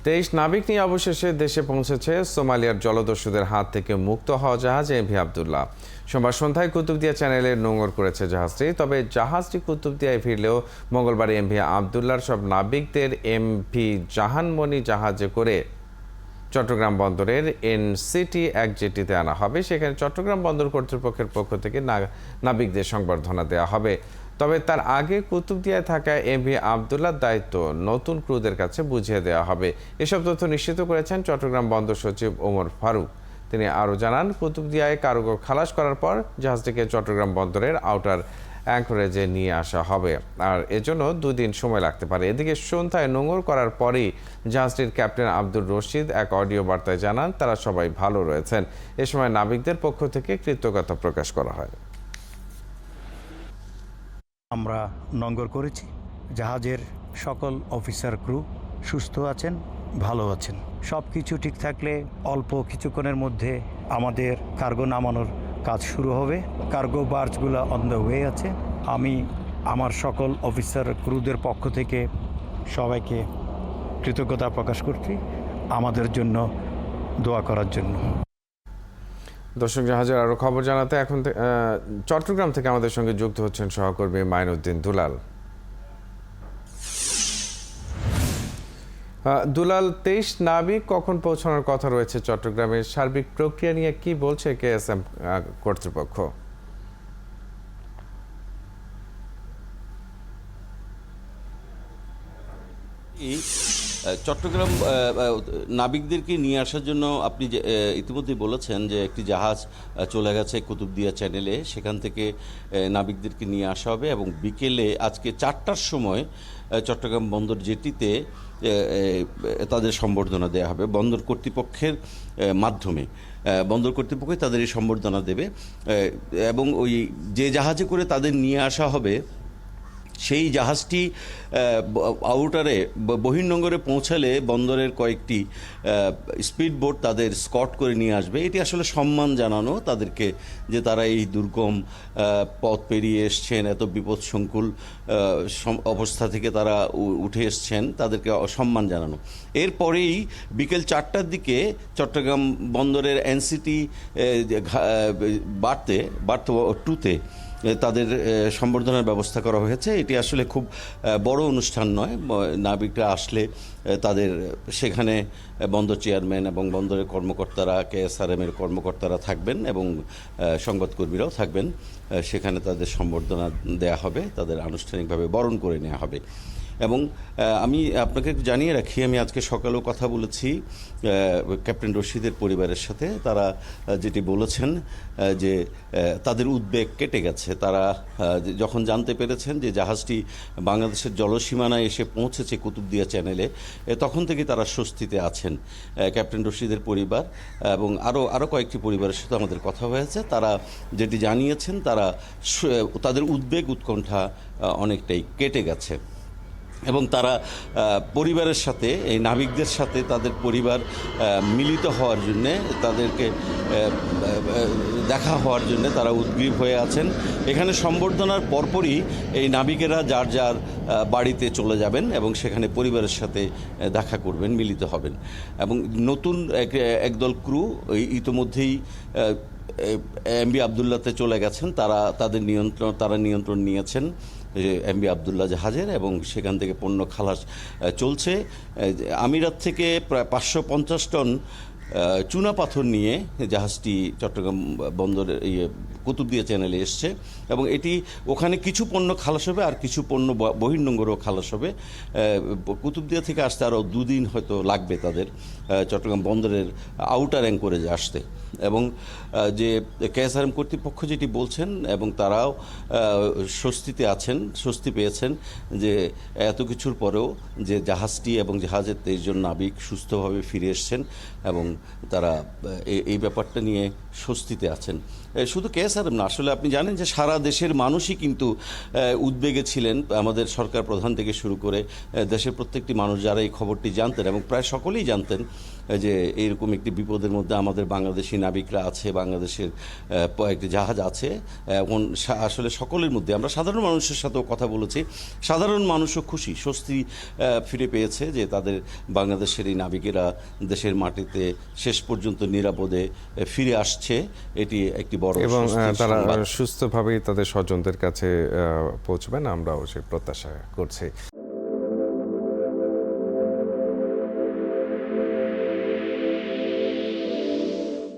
23 নাবিক নিয়ে অবশেষে দেশে পৌঁছেছে সোমালিয়ার জলদস্যুদের হাত থেকে মুক্ত হওয়া জাহাজ এমভি আবদুল্লাহ। সোমবার সন্ধ্যায় কুতুবদিয়া চ্যানেলে নোঙর করেছে জাহাজটি। তবে জাহাজটি কুতুবদিয়ায় ফিরলেও মঙ্গলবার এমভি আবদুল্লাহর সব নাবিকদের এমভি জাহানমণি জাহাজে করে চট্টগ্রাম বন্দরের এনসিটি এক জেটিতে আনা হবে। সেখানে চট্টগ্রাম বন্দর কর্তৃপক্ষের পক্ষ থেকে নাবিকদের সংবর্ধনা দেওয়া হবে। তবে তার আগে কুতুবদিয়ায় থাকা এমভি আবদুল্লাহর দায়িত্ব নতুন ক্রুদের কাছে বুঝিয়ে দেওয়া হবে। এসব তথ্য নিশ্চিত করেছেন চট্টগ্রাম বন্দর সচিব ওমর ফারুক। তিনি আরও জানান, কুতুবদিয়ায় কার্গো খালাস করার পর জাহাজটিকে চট্টগ্রাম বন্দরের আউটার অ্যাঙ্করেজে নিয়ে আসা হবে, আর এজন্য 2 দিন সময় লাগতে পারে। এদিকে সন্ধ্যায় নোঙর করার পরেই জাহাজটির ক্যাপ্টেন আব্দুর রশিদ এক অডিও বার্তায় জানান তারা সবাই ভালো রয়েছেন। এ সময় নাবিকদের পক্ষ থেকে কৃতজ্ঞতা প্রকাশ করা হয়। আমরা নোঙর করেছি, জাহাজের সকল অফিসার ক্রু সুস্থ আছেন, ভালো আছেন। সব কিছু ঠিক থাকলে অল্প কিছুক্ষণের মধ্যে আমাদের কার্গো নামানোর কাজ শুরু হবে। কার্গো বার্জগুলো অন দ্য ওয়ে আছে। আমি আমার সকল অফিসার ক্রুদের পক্ষ থেকে সবাইকে কৃতজ্ঞতা প্রকাশ করছি আমাদের জন্য দোয়া করার জন্য। দর্শক, জাহাজের আরও খবর জানাতে এখন চট্টগ্রাম থেকে আমাদের সঙ্গে যুক্ত হচ্ছেন সহকর্মী মাইনুদ্দিন দুলাল। দুলাল, 23 নাবিক কখন পৌঁছানোর কথা রয়েছে চট্টগ্রামের? সার্বিক প্রক্রিয়া নিয়ে কি বলছে কেএসএম কর্তৃপক্ষ? চট্টগ্রাম নাবিকদেরকে নিয়ে আসার জন্য আপনি ইতিমধ্যে বলেছেন যে একটি জাহাজ চলে গেছে কুতুবদিয়া চ্যানেলে, সেখান থেকে নাবিকদেরকে নিয়ে আসা হবে এবং বিকেলে আজকে 4টার সময় চট্টগ্রাম বন্দর জেটিতে তাদের সম্বর্ধনা দেওয়া হবে বন্দর কর্তৃপক্ষের মাধ্যমে। বন্দর কর্তৃপক্ষ তাদের এই সম্বর্ধনা দেবে এবং ওই যে জাহাজে করে তাদের নিয়ে আসা হবে সেই জাহাজটি আউটারে বহির্নোঙরে পৌঁছালে বন্দরের কয়েকটি স্পিড বোট তাদের স্কট করে নিয়ে আসবে। এটি আসলে সম্মান জানানো তাদেরকে, যে তারা এই দুর্গম পথ পেরিয়ে এসছেন, এত বিপদসংকুল অবস্থা থেকে তারা উঠে এসছেন, তাদেরকে সম্মান জানানো। এরপরেই বিকেল 4টার দিকে চট্টগ্রাম বন্দরের এনসিটি বার্থ 2-তে তাদের সম্বর্ধনার ব্যবস্থা করা হয়েছে। এটি আসলে খুব বড় অনুষ্ঠান নয়। নাবিকরা আসলে তাদের সেখানে বন্দর চেয়ারম্যান এবং বন্দরের কর্মকর্তারা, কেএসআরএমের কর্মকর্তারা থাকবেন এবং সংবাদকর্মীরাও থাকবেন। সেখানে তাদের সম্বর্ধনা দেয়া হবে, তাদের আনুষ্ঠানিকভাবে বরণ করে নেওয়া হবে। এবং আমি আপনাকে জানিয়ে রাখি, আমি আজকে সকালেও কথা বলেছি ক্যাপ্টেন রশিদের পরিবারের সাথে। তারা যেটি বলেছেন যে তাদের উদ্বেগ কেটে গেছে। তারা যখন জানতে পেরেছেন যে জাহাজটি বাংলাদেশের জলসীমানায় এসে পৌঁছেছে কুতুবদিয়া চ্যানেলে, তখন থেকে তারা স্বস্তিতে আছেন। ক্যাপ্টেন রশিদের পরিবার এবং আরও কয়েকটি পরিবারের সাথে আমাদের কথা হয়েছে। তারা যেটি জানিয়েছেন, তাদের উদ্বেগ উৎকণ্ঠা অনেকটাই কেটে গেছে এবং তারা পরিবারের সাথে, এই নাবিকদের সাথে তাদের পরিবার মিলিত হওয়ার জন্যে, তাদেরকে দেখা হওয়ার জন্য তারা উদ্গ্রীব হয়ে আছেন। এখানে সম্বর্ধনার পরপরই এই নাবিকেরা যার যার বাড়িতে চলে যাবেন এবং সেখানে পরিবারের সাথে দেখা করবেন, মিলিত হবেন। এবং নতুন একদল ক্রু ইতিমধ্যেই এমভি আবদুল্লাহতে চলে গেছেন। তারা নিয়ন্ত্রণ নিয়েছেন এমভি আবদুল্লাহ জাহাজের এবং সেখান থেকে পণ্য খালাস চলছে। আমিরাত থেকে প্রায় 550 টন চুনা পাথর নিয়ে জাহাজটি চট্টগ্রাম বন্দরের কুতুবদিয়া চ্যানেলে এসছে এবং এটি ওখানে কিছু পণ্য খালাস হবে আর কিছু পণ্য বহির্নোঙরও খালাস হবে। কুতুবদিয়া থেকে আসতে আরও 2 দিন হয়তো লাগবে তাদের চট্টগ্রাম বন্দরের আউটার অ্যাঙ্করেজে আসতে। এবং যে কেএসআরএম কর্তৃপক্ষ যেটি বলছেন, এবং তারাও স্বস্তি পেয়েছেন যে এত কিছুর পরেও যে জাহাজটি এবং জাহাজের 23 জন নাবিক সুস্থভাবে ফিরে এসছেন এবং তারা এই ব্যাপারটা নিয়ে স্বস্তিতে আছেন। শুধু কেএসআরএম না, আসলে আপনি জানেন যে সারা দেশের মানুষই কিন্তু উদ্বেগে ছিলেন। আমাদের সরকার প্রধান থেকে শুরু করে দেশের প্রত্যেকটি মানুষ যারা এই খবরটি জানতেন এবং প্রায় সকলেই জানতেন যে এইরকম একটি বিপদের মধ্যে আমাদের বাংলাদেশি নাবিকরা আছে, বাংলাদেশের একটি জাহাজ আছে। এখন আসলে সকলের মধ্যে আমরা সাধারণ মানুষের সাথেও কথা বলেছি, সাধারণ মানুষও খুশি, স্বস্তি ফিরে পেয়েছে যে তাদের বাংলাদেশের এই নাবিকেরা দেশের মাটিতে শেষ পর্যন্ত নিরাপদে ফিরে আসছে। এটি একটি বড় এবং স্বস্তির তারা সংবাদ। সুস্থভাবেই তাদের স্বজনদের কাছে পৌঁছবেন, আমরাও সে প্রত্যাশা করছি।